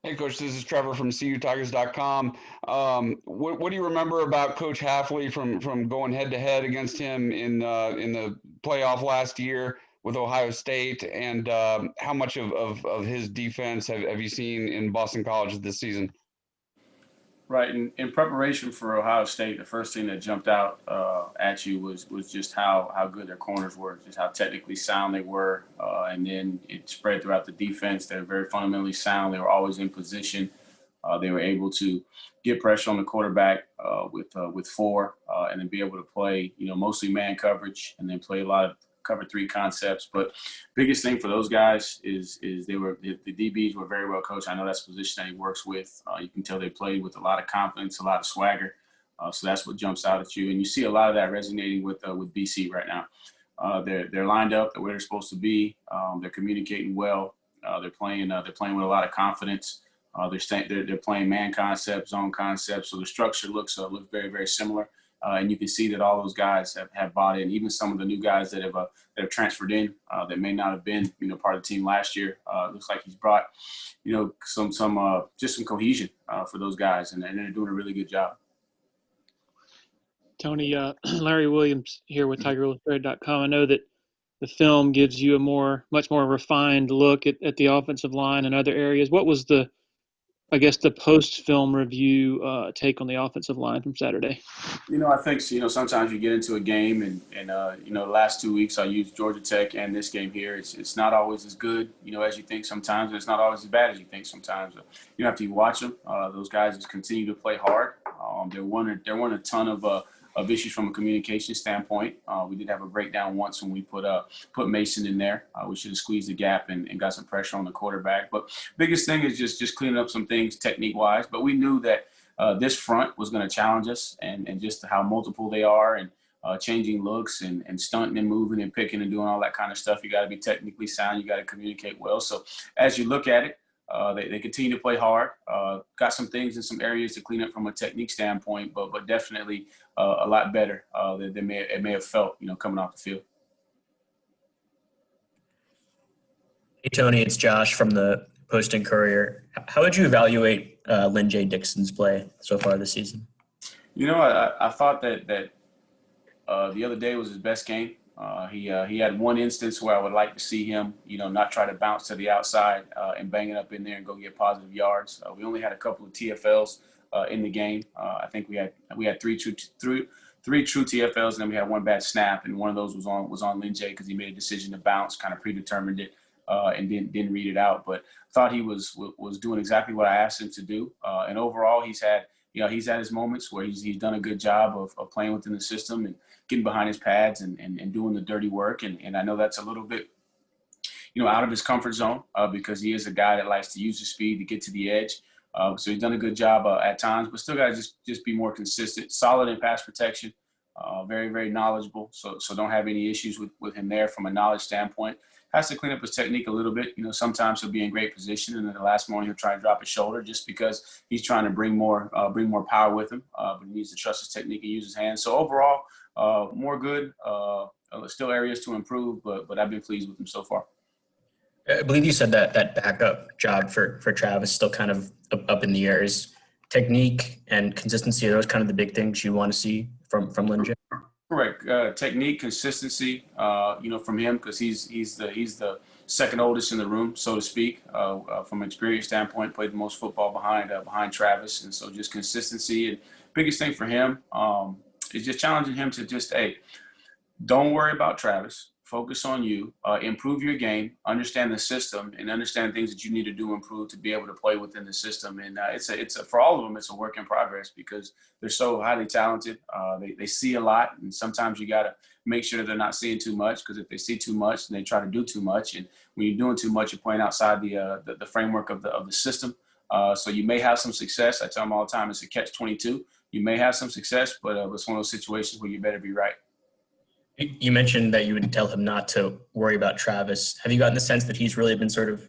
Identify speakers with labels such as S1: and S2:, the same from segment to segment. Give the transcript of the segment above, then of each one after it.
S1: Hey, Coach, this is Trevor from CUTigers.com. What do you remember about Coach Halfley from going head-to-head against him in the playoff last year with Ohio State, and how much of his defense have you seen in Boston College this season?
S2: Right. In preparation for Ohio State, the first thing that jumped out at you was just how good their corners were, just how technically sound they were. And then it spread throughout the defense. They're very fundamentally sound. They were always in position. They were able to get pressure on the quarterback with four, and then be able to play, mostly man coverage, and then play a lot of cover three concepts. But biggest thing for those guys is the DBs were very well coached. I know that's the position that he works with. You can tell they played with a lot of confidence, a lot of swagger. So that's what jumps out at you, and you see a lot of that resonating with BC right now. They're lined up where they're supposed to be. They're communicating well. They're playing with a lot of confidence. They're playing man concepts, zone concepts, so the structure looks very, very similar. And you can see that all those guys have bought in. Even some of the new guys that have transferred in that may not have been part of the team last year. Looks like he's brought some cohesion for those guys, and they're doing a really good job.
S3: Tony, Larry Williams here with TigerIllustrated.com. I know that the film gives you a much more refined look at the offensive line and other areas. What was the post-film review take on the offensive line from Saturday?
S2: I think sometimes you get into a game and the last 2 weeks I used Georgia Tech and this game here. It's not always as good as you think sometimes, and it's not always as bad as you think sometimes. After you watch them, those guys just continue to play hard. There weren't a ton of issues from a communication standpoint. We did have a breakdown once when we put Mason in there. We should have squeezed the gap and got some pressure on the quarterback. But biggest thing is just cleaning up some things technique-wise. But we knew that this front was going to challenge us, and just how multiple they are, and changing looks and stunting and moving and picking and doing all that kind of stuff. You got to be technically sound. You got to communicate well. So as you look at it, they continue to play hard. Got some things in some areas to clean up from a technique standpoint, but definitely a lot better than it may have felt, coming off the field.
S4: Hey, Tony, it's Josh from the Post and Courier. How would you evaluate Lyn-J Dixon's play so far this season?
S2: I thought that the other day was his best game. He had one instance where I would like to see him, not try to bounce to the outside and bang it up in there and go get positive yards. We only had a couple of TFLs in the game. I think we had three true TFLs, and then we had one bad snap, and one of those was on Lyn-J because he made a decision to bounce, kind of predetermined it, and didn't read it out. But thought he was doing exactly what I asked him to do. And overall, he's had his moments where he's done a good job of playing within the system and getting behind his pads and doing the dirty work. And I know that's a little bit, out of his comfort zone because he is a guy that likes to use his speed to get to the edge. So he's done a good job at times, but still got to just be more consistent, solid in pass protection, very, very knowledgeable. So don't have any issues with him there from a knowledge standpoint. Has to clean up his technique a little bit. Sometimes he'll be in great position, and then the last moment he'll try and drop his shoulder just because he's trying to bring more power with him. But he needs to trust his technique and use his hands. So overall, more good. Still areas to improve, but I've been pleased with him so far.
S4: I believe you said that backup job for Travis is still kind of up in the air. Is technique and consistency, are those kind of the big things you want to see from Lyn-J?
S2: Correct. Technique, consistency, from him, because he's the second oldest in the room, so to speak. From an experience standpoint, played the most football behind Travis, and so just consistency. And biggest thing for him is just challenging him to just, hey, don't worry about Travis. Focus on you, improve your game, understand the system, and understand things that you need to do improve to be able to play within the system. And it's for all of them, it's a work in progress because they're so highly talented. They see a lot, and sometimes you got to make sure that they're not seeing too much, because if they see too much, then they try to do too much. And when you're doing too much, you're playing outside the framework of the system. So you may have some success. I tell them all the time, it's a catch-22. You may have some success, but it's one of those situations where you better be right.
S4: You mentioned that you would tell him not to worry about Travis. Have you gotten the sense that he's really been sort of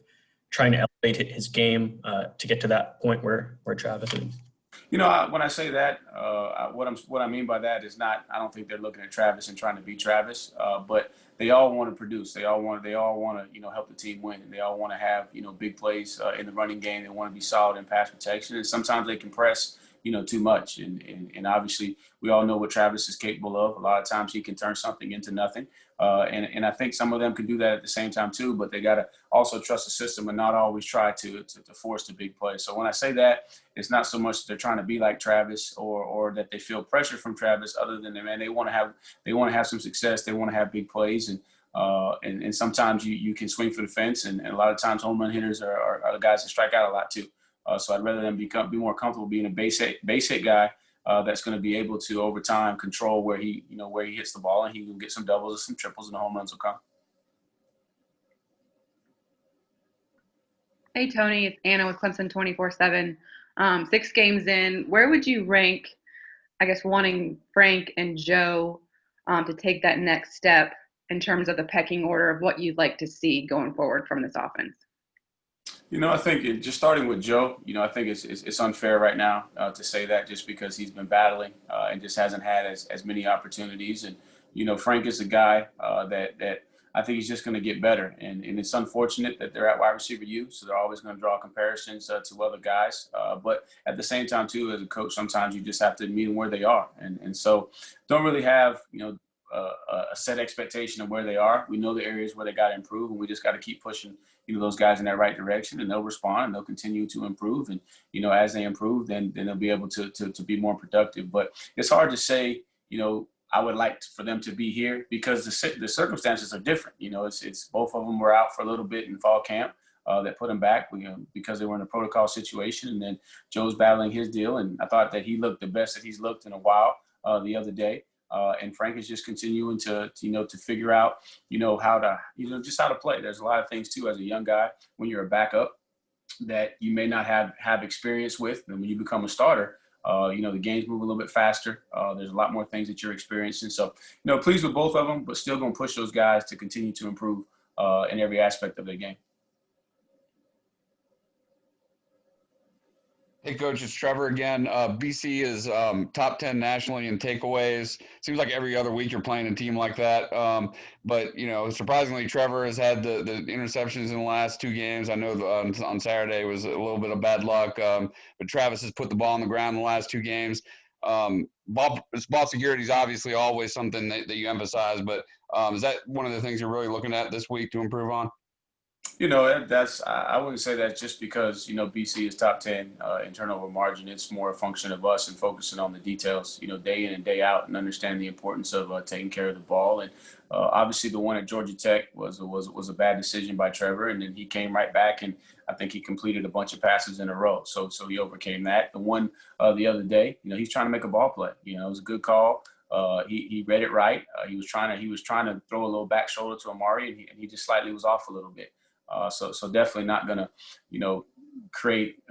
S4: trying to elevate his game to get to that point where Travis is?
S2: When I say that, what I mean by that is not, I don't think they're looking at Travis and trying to beat Travis, but they all want to produce. They all want to, help the team win. And they all want to have, big plays in the running game. They want to be solid in pass protection. And sometimes they can press, too much. And obviously we all know what Travis is capable of. A lot of times he can turn something into nothing. And I think some of them can do that at the same time too, but they got to also trust the system and not always try to force the big play. So when I say that, it's not so much that they're trying to be like Travis or that they feel pressure from Travis, other than they want to have some success. They want to have big plays. And sometimes you can swing for the fence, and a lot of times home run hitters are the guys that strike out a lot too. So I'd rather them be more comfortable being a base hit guy that's going to be able to over time control where he hits the ball, and he can get some doubles or some triples, and the home runs will come.
S5: Hey Tony, it's Anna with Clemson 24/7. 6 games in, where would you rank, I guess, wanting Frank and Joe to take that next step in terms of the pecking order of what you'd like to see going forward from this offense?
S2: I think just starting with Joe, I think it's unfair right now to say that, just because he's been battling and just hasn't had as many opportunities. And, Frank is a guy that I think he's just going to get better. And it's unfortunate that they're at wide receiver U, so they're always going to draw comparisons to other guys. But at the same time, too, as a coach, sometimes you just have to meet them where they are. And so don't really have, a set expectation of where they are. We know the areas where they got to improve, and we just got to keep pushing, those guys in that right direction, and they'll respond and they'll continue to improve. And, as they improve, then they'll be able to be more productive. But it's hard to say, I would like for them to be here, because the circumstances are different. It's both of them were out for a little bit in fall camp that put them back, because they were in a protocol situation. And then Joe's battling his deal. And I thought that he looked the best that he's looked in a while the other day. And Frank is just continuing to figure out, how to play. There's a lot of things too, as a young guy, when you're a backup, that you may not have experience with. And when you become a starter, the games move a little bit faster. There's a lot more things that you're experiencing. So, pleased with both of them, but still going to push those guys to continue to improve in every aspect of their game.
S1: Hey, Coach, it's Trevor again. BC is top 10 nationally in takeaways. Seems like every other week you're playing a team like that. But, surprisingly, Trevor has had the interceptions in the last 2 games. I know on Saturday was a little bit of bad luck, but Travis has put the ball on the ground in the last 2 games. Ball security is obviously always something that you emphasize, but is that one of the things you're really looking at this week to improve on?
S2: I wouldn't say that just because, BC is top 10 in turnover margin. It's more a function of us and focusing on the details, day in and day out, and understanding the importance of taking care of the ball. And obviously the one at Georgia Tech was a bad decision by Trevor. And then he came right back, and I think he completed a bunch of passes in a row. So he overcame that. The one the other day, he's trying to make a ball play. It was a good call. He read it right. He was trying to throw a little back shoulder to Amari, and he just slightly was off a little bit. So definitely not going to, create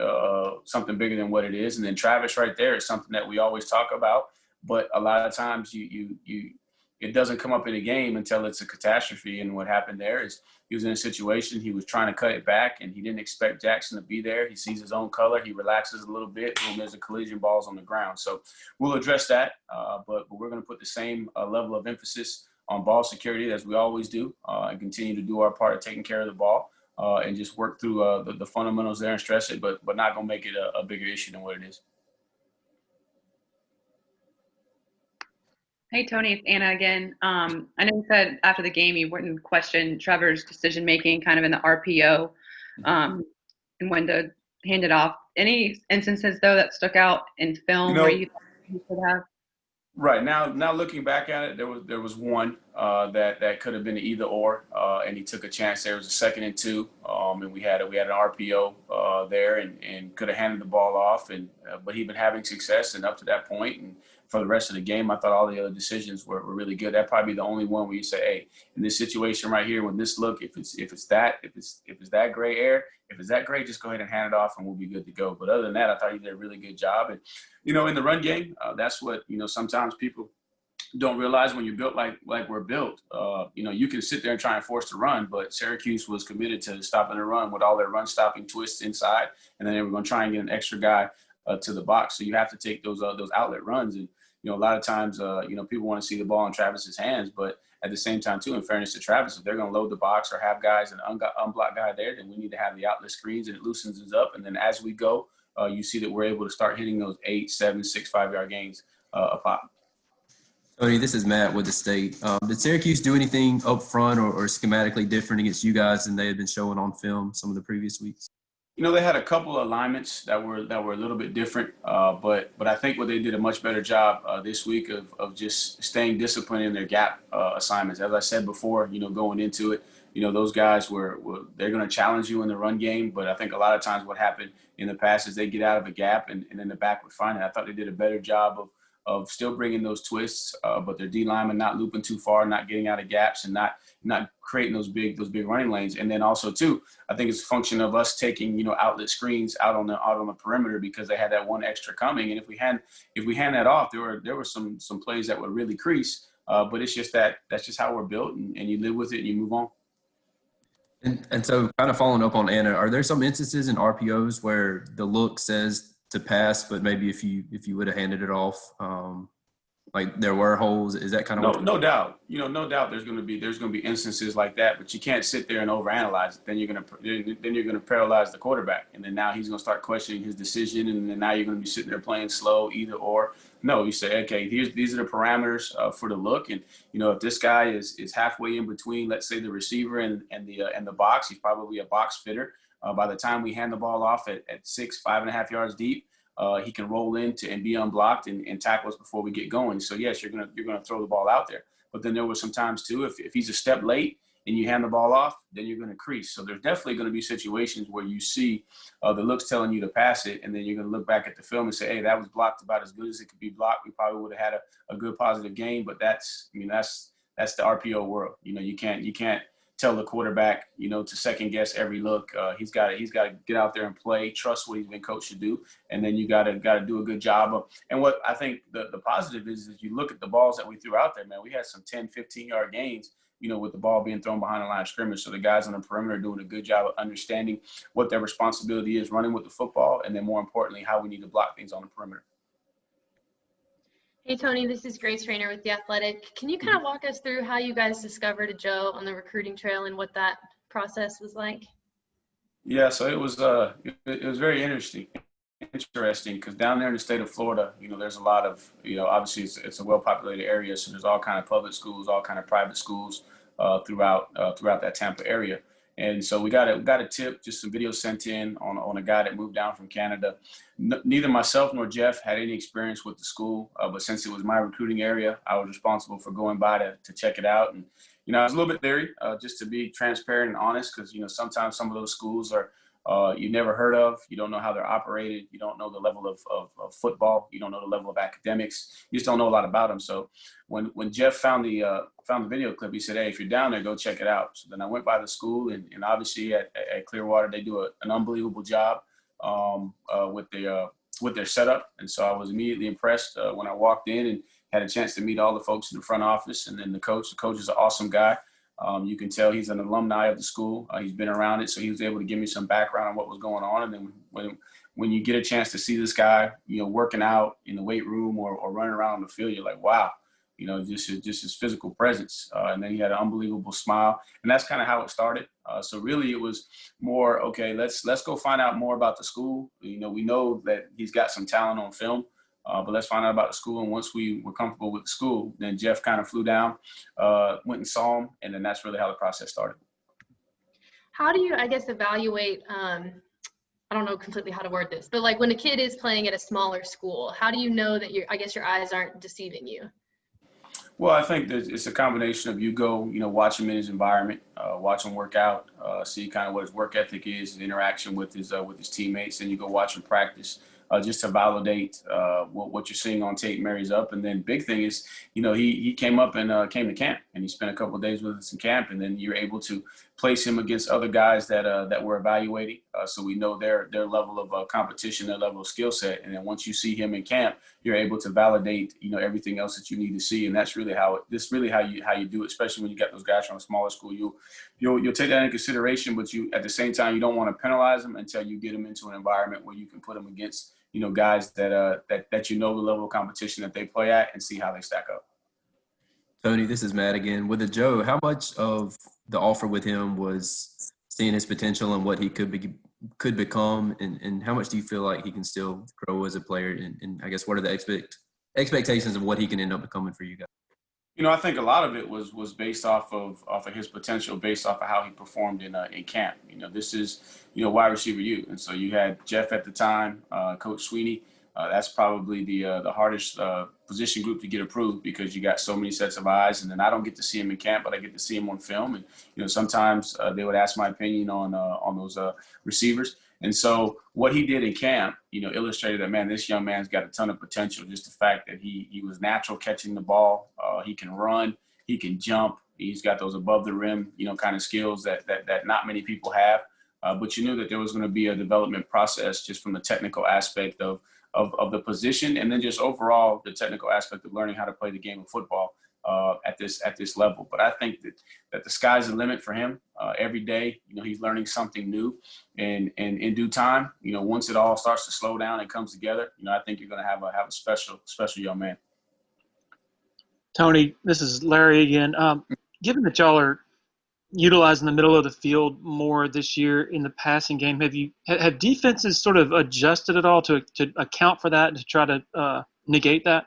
S2: something bigger than what it is. And then Travis right there is something that we always talk about, but a lot of times it doesn't come up in a game until it's a catastrophe. And what happened there is he was in a situation, he was trying to cut it back, and he didn't expect Jackson to be there. He sees his own color, he relaxes a little bit, boom, there's a collision, balls on the ground. So we'll address that, but we're going to put the same level of emphasis on ball security as we always do, and continue to do our part of taking care of the ball, and just work through the fundamentals there and stress it, but not going to make it a bigger issue than what it is.
S5: Hey, Tony, it's Anna again. I know you said after the game you wouldn't question Trevor's decision-making kind of in the RPO and when to hand it off. Any instances, though, that stuck out in film where you thought you should have?
S2: Right. Now looking back at it, there was one that could have been an either or, and he took a chance. There was a 2nd and 2, and we had an RPO there, and could have handed the ball off, but he'd been having success, and up to that point, and for the rest of the game, I thought all the other decisions were really good. That'd probably be the only one where you say, hey, in this situation right here, when this look, if it's that gray area, if it's that gray, just go ahead and hand it off, and we'll be good to go. But other than that, I thought he did a really good job. And in the run game, that's what sometimes people don't realize when you're built like we're built. You can sit there and try and force the run, but Syracuse was committed to stopping the run with all their run stopping twists inside, and then they were going to try and get an extra guy to the box. So you have to take those outlet runs. And a lot of times, people want to see the ball in Travis's hands, but at the same time, too, in fairness to Travis, if they're going to load the box or have guys and unblock guy there, then we need to have the outlet screens, and it loosens us up. And then as we go, you see that we're able to start hitting those 8, 7, 6, 5-yard gains a pop.
S6: Tony, this is Matt with the State. Did Syracuse do anything up front or schematically different against you guys than they had been showing on film some of the previous weeks?
S2: They had a couple of alignments that were a little bit different, but I think what they did a much better job this week of just staying disciplined in their gap assignments. As I said before, going into it, those guys they're going to challenge you in the run game, but I think a lot of times what happened in the past is they get out of a gap and then the back would find it. I thought they did a better job of still bringing those twists, but their D linemen not looping too far, not getting out of gaps, and not creating those big running lanes. And then also too, I think it's a function of us taking outlet screens out on the perimeter because they had that one extra coming. And if we hand that off, there were some plays that would really crease. But it's just that's just how we're built, and you live with it and you move on.
S6: And so, kind of following up on Anna, are there some instances in RPOs where the look says to pass, but maybe if you would have handed it off, like there were holes? Is that kind of
S2: no doubt? No doubt. There's going to be instances like that, but you can't sit there and overanalyze it. Then you're going to paralyze the quarterback, and then now he's going to start questioning his decision, and then now you're going to be sitting there playing slow, either or. No, you say, okay, these are the parameters for the look, and if this guy is halfway in between, let's say the receiver and the box, he's probably a box fitter. By the time we hand the ball off at 5.5 yards deep, he can roll into and be unblocked and tackle us before we get going. So yes, you're gonna throw the ball out there. But then there were some times too, if he's a step late and you hand the ball off, then you're gonna crease. So there's definitely gonna be situations where you see the looks telling you to pass it, and then you're gonna look back at the film and say, hey, that was blocked about as good as it could be blocked. We probably would have had a good positive game, but that's the RPO world. You can't tell the quarterback, to second guess every look. He's got to get out there and play, trust what he's been coached to do, and then you got to do a good job of. And what I think the positive is you look at the balls that we threw out there, man. We had some 10, 15-yard gains, with the ball being thrown behind the line of scrimmage. So the guys on the perimeter are doing a good job of understanding what their responsibility is running with the football, and then more importantly, how we need to block things on the perimeter.
S7: Hey, Tony, this is Grace Rayner with The Athletic. Can you kind of walk us through how you guys discovered Joe on the recruiting trail and what that process was like?
S2: Yeah, so it was very interesting because down there in the state of Florida, there's a lot of, obviously it's a well-populated area, so there's all kind of public schools, all kind of private schools throughout that Tampa area. And so we got a tip, just some video sent in on a guy that moved down from Canada. Neither myself nor Jeff had any experience with the school, but since it was my recruiting area, I was responsible for going by to check it out. And, I was a little bit leery, just to be transparent and honest, because, sometimes some of those schools are you never heard of. You don't know how they're operated. You don't know the level of football. You don't know the level of academics. You just don't know a lot about them. So when Jeff found the video clip, he said, hey, if you're down there, go check it out. So then I went by the school, and obviously at Clearwater, they do an unbelievable job with their setup. And so I was immediately impressed when I walked in and had a chance to meet all the folks in the front office, and then the coach. The coach is an awesome guy. You can tell he's an alumni of the school. He's been around it, so he was able to give me some background on what was going on. And then when you get a chance to see this guy, working out in the weight room or running around on the field, you're like, wow, just his physical presence. And then he had an unbelievable smile, and that's kind of how it started. So really, it was more, okay, let's go find out more about the school. We know that he's got some talent on film. But let's find out about the school. And once we were comfortable with the school, then Jeff kind of flew down, went and saw him, and then that's really how the process started.
S7: How do you, I guess, evaluate, I don't know completely how to word this, but like when a kid is playing at a smaller school, how do you know that your eyes aren't deceiving you? Well,
S2: I think that it's a combination of you go, watch him in his environment, watch him work out, see kind of what his work ethic is, his interaction with his teammates, and you go watch him practice. Just to validate what you're seeing on tape marries up. And then big thing is, he came up and came to camp, and he spent a couple of days with us in camp, and then you're able to place him against other guys that we're evaluating. So we know their level of competition, their level of skill set. And then once you see him in camp, you're able to validate, everything else that you need to see. And that's really how you do it, especially when you get those guys from a smaller school. You'll take that into consideration, but you, at the same time, you don't want to penalize them until you get them into an environment where you can put them against, guys that the level of competition that they play at and see how they stack up.
S6: Tony, this is Matt again. With Joe, how much of the offer with him was seeing his potential and what he could become, and how much do you feel like he can still grow as a player? And I guess what are the expectations of what he can end up becoming for you guys?
S2: I think a lot of it was based off of his potential, based off of how he performed in camp. This is wide receiver U, and so you had Jeff at the time, Coach Sweeney. That's probably the hardest position group to get approved because you got so many sets of eyes, and then I don't get to see him in camp, but I get to see him on film. And sometimes they would ask my opinion on those receivers. And so what he did in camp, illustrated that, man, this young man's got a ton of potential. Just the fact that he was natural catching the ball. He can run. He can jump. He's got those above the rim, kind of skills that not many people have. But you knew that there was going to be a development process just from the technical aspect of the position, and then just overall the technical aspect of learning how to play the game of football at this level. But I think that the sky's the limit for him. Every day, he's learning something new, and in due time, once it all starts to slow down and comes together, I think you're going to have a special young man.
S3: Tony, this is Larry again. Given that y'all are utilizing the middle of the field more this year in the passing game, have defenses sort of adjusted at all to account for that and to try to negate that?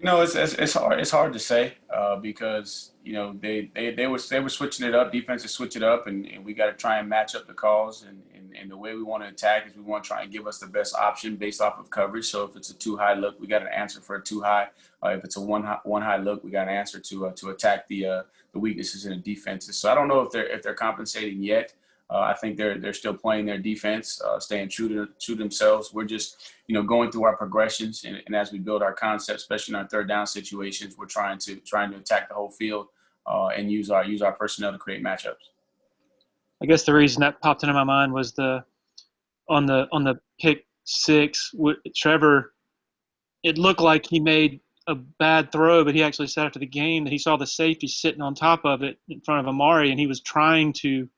S2: It's hard to say because they were switching it up. Defenses switch it up, and we got to try and match up the calls. And the way we want to attack is we want to try and give us the best option based off of coverage. So if it's a 2-high look, we got an answer for a 2-high. If it's a one high look, we got an answer to attack the weaknesses in the defenses. So I don't know if they're compensating yet. I think they're still playing their defense, staying true to themselves. We're just, going through our progressions, and as we build our concept, especially in our third down situations, we're trying to attack the whole field and use our personnel to create matchups.
S3: I guess the reason that popped into my mind was on the pick six, Trevor. It looked like he made a bad throw, but he actually said after the game that he saw the safety sitting on top of it in front of Amari, and he was trying to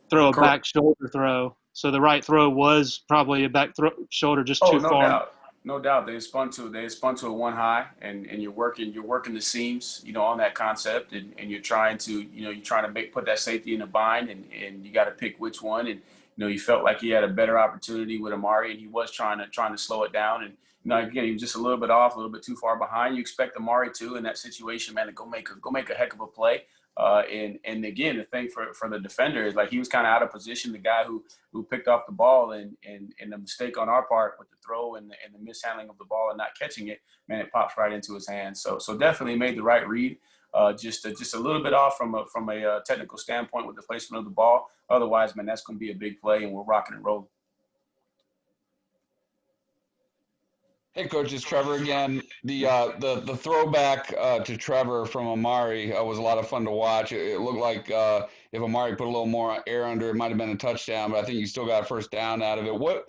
S3: throw a back shoulder throw. So the right throw was probably a back shoulder just too far.
S2: No doubt. They spun to a 1-high, and you're working the seams, on that concept, and you're trying to put that safety in a bind, and you got to pick which one. And you felt like he had a better opportunity with Amari, and he was trying to slow it down. And again, he was just a little bit off, a little bit too far behind. You expect Amari to, in that situation, man, to go make a heck of a play. And again, the thing for the defender is like he was kind of out of position. The guy who picked off the ball and the mistake on our part with the throw and the mishandling of the ball and not catching it, man, it pops right into his hands. So definitely made the right read. Just a little bit off from a technical standpoint with the placement of the ball. Otherwise, man, that's going to be a big play, and we're rocking and rolling.
S1: Hey, Coach, it's Trevor again. The throwback to Trevor from Amari was a lot of fun to watch. It looked like if Amari put a little more air under, it might have been a touchdown, but I think you still got a first down out of it. What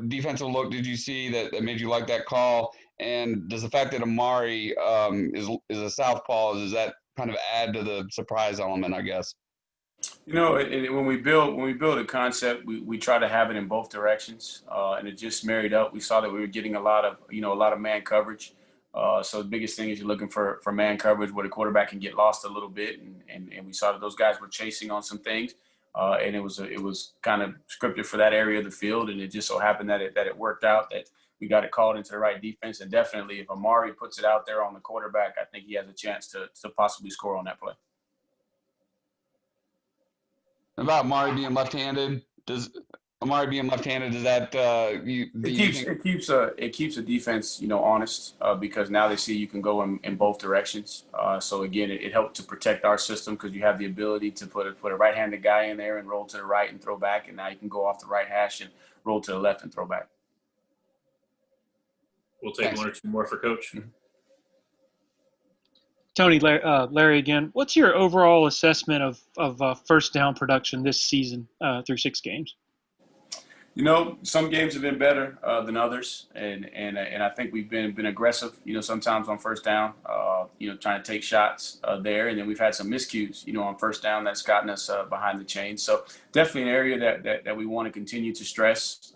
S1: defensive look did you see that made you like that call? And does the fact that Amari is a southpaw, does that kind of add to the surprise element, I guess?
S2: When we build a concept, we try to have it in both directions, and it just married up. We saw that we were getting a lot of man coverage. So the biggest thing is you're looking for man coverage where the quarterback can get lost a little bit, and we saw that those guys were chasing on some things, and it was kind of scripted for that area of the field, and it just so happened that it worked out, that we got it called into the right defense. And definitely, if Amari puts it out there on the quarterback, I think he has a chance to possibly score on that play.
S1: About Amari being left-handed, does that
S2: it keeps a defense honest because now they see you can go in both directions. So again, it helped to protect our system because you have the ability to put a right-handed guy in there and roll to the right and throw back, and now you can go off the right hash and roll to the left and throw back.
S8: We'll take one or two more for Coach.
S2: Mm-hmm.
S3: Tony, Larry again. What's your overall assessment of first down production this season through 6 games?
S2: You know, some games have been better than others, and I think we've been aggressive. You know, sometimes on first down, you know, trying to take shots there, and then we've had some miscues. You know, on first down that's gotten us behind the chains. So definitely an area that we want to continue to stress.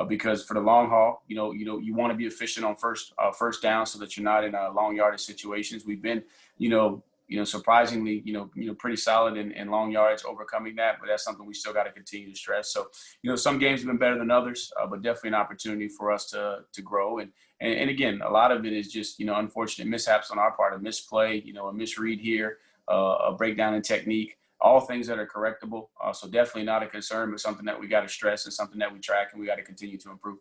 S2: Because for the long haul, you want to be efficient on first down so that you're not in long yardage situations. We've been, surprisingly, pretty solid in long yards, overcoming that, but that's something we still got to continue to stress. So, some games have been better than others, but definitely an opportunity for us to grow. And again, a lot of it is just, unfortunate mishaps on our part, a misplay, a misread here, a breakdown in technique. All things that are correctable. So definitely not a concern, but something that we got to stress and something that we track and we got to continue to improve.